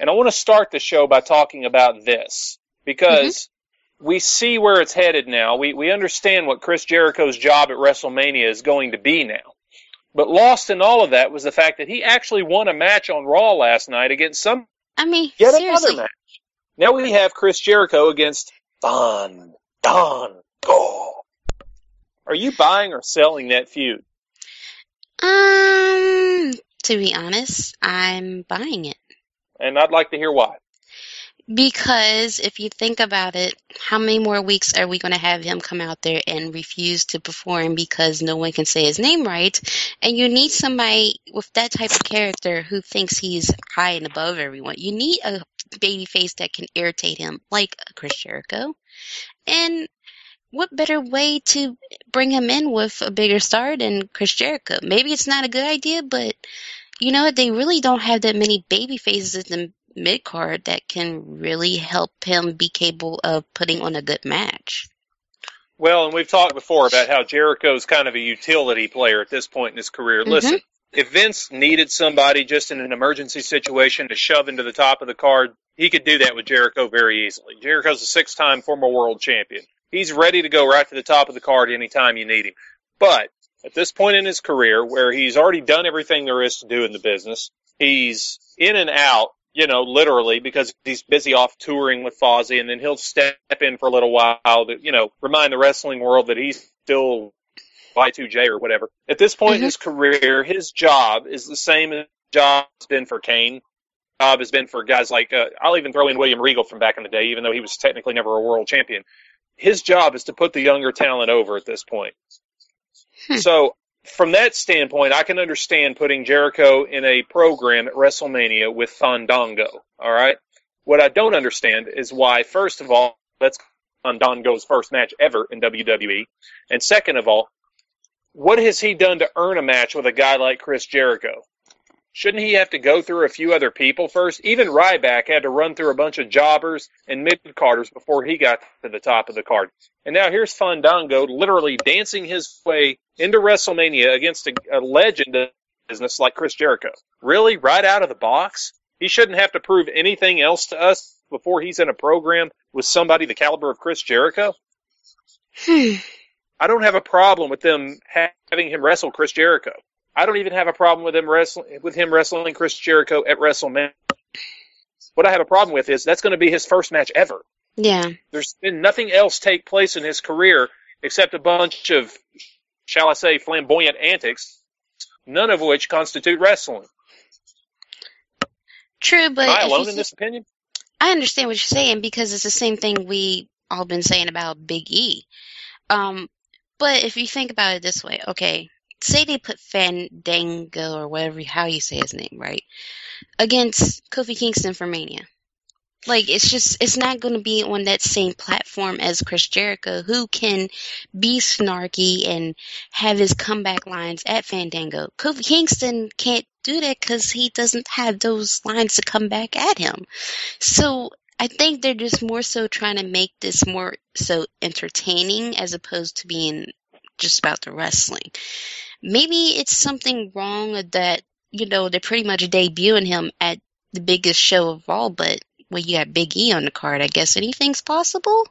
And I want to start the show by talking about this, because we see where it's headed now. We understand what Chris Jericho's job at WrestleMania is going to be now. But lost in all of that was the fact that he actually won a match on Raw last night against yet seriously. another match. Now we have Chris Jericho against Fandango. Are you buying or selling that feud? To be honest, I'm buying it. And I'd like to hear why. Because if you think about it, how many more weeks are we going to have him come out there and refuse to perform because no one can say his name right? And you need somebody with that type of character who thinks he's high and above everyone. You need a babyface that can irritate him, like Chris Jericho. And what better way to bring him in with a bigger star than Chris Jericho? Maybe it's not a good idea, but you know what? They really don't have that many baby faces in the mid-card that can really help him be capable of putting on a good match. Well, and we've talked before about how Jericho's kind of a utility player at this point in his career. Listen, if Vince needed somebody just in an emergency situation to shove into the top of the card, he could do that with Jericho very easily. Jericho's a 6-time former world champion. He's ready to go right to the top of the card anytime you need him. But at this point in his career, where he's already done everything there is to do in the business, he's in and out, literally, because he's busy off touring with Fozzy, and then he'll step in for a little while to, remind the wrestling world that he's still Y2J or whatever. At this point in his career, his job is the same as the job has been for Kane. Job has been for guys like, I'll even throw in William Regal from back in the day, even though he was technically never a world champion. His job is to put the younger talent over at this point. So, from that standpoint, I can understand putting Jericho in a program at WrestleMania with Fandango, all right? What I don't understand is why, first of all, that's Fandango's first match ever in WWE, and second of all, what has he done to earn a match with a guy like Chris Jericho? Shouldn't he have to go through a few other people first? Even Ryback had to run through a bunch of jobbers and mid-carders before he got to the top of the card. And now here's Fandango literally dancing his way into WrestleMania against a legend of business like Chris Jericho. Really? Right out of the box? He shouldn't have to prove anything else to us before he's in a program with somebody the caliber of Chris Jericho? I don't have a problem with them having him wrestle Chris Jericho. I don't even have a problem with him wrestling Chris Jericho at WrestleMania. What I have a problem with is that's going to be his first match ever. Yeah. There's been nothing else take place in his career except a bunch of, shall I say, flamboyant antics, none of which constitute wrestling. True, but am I alone in this opinion? I understand what you're saying because it's the same thing we all been saying about Big E. But if you think about it this way, okay, say they put Fandango or whatever, how you say his name, right, against Kofi Kingston for Mania. Like, it's not going to be on that same platform as Chris Jericho, who can be snarky and have his comeback lines at Fandango. Kofi Kingston can't do that because he doesn't have those lines to come back at him. So I think they're just more so trying to make this more so entertaining as opposed to being just about the wrestling. Maybe it's something wrong that, they're pretty much debuting him at the biggest show of all, but when you got Big E on the card, I guess anything's possible?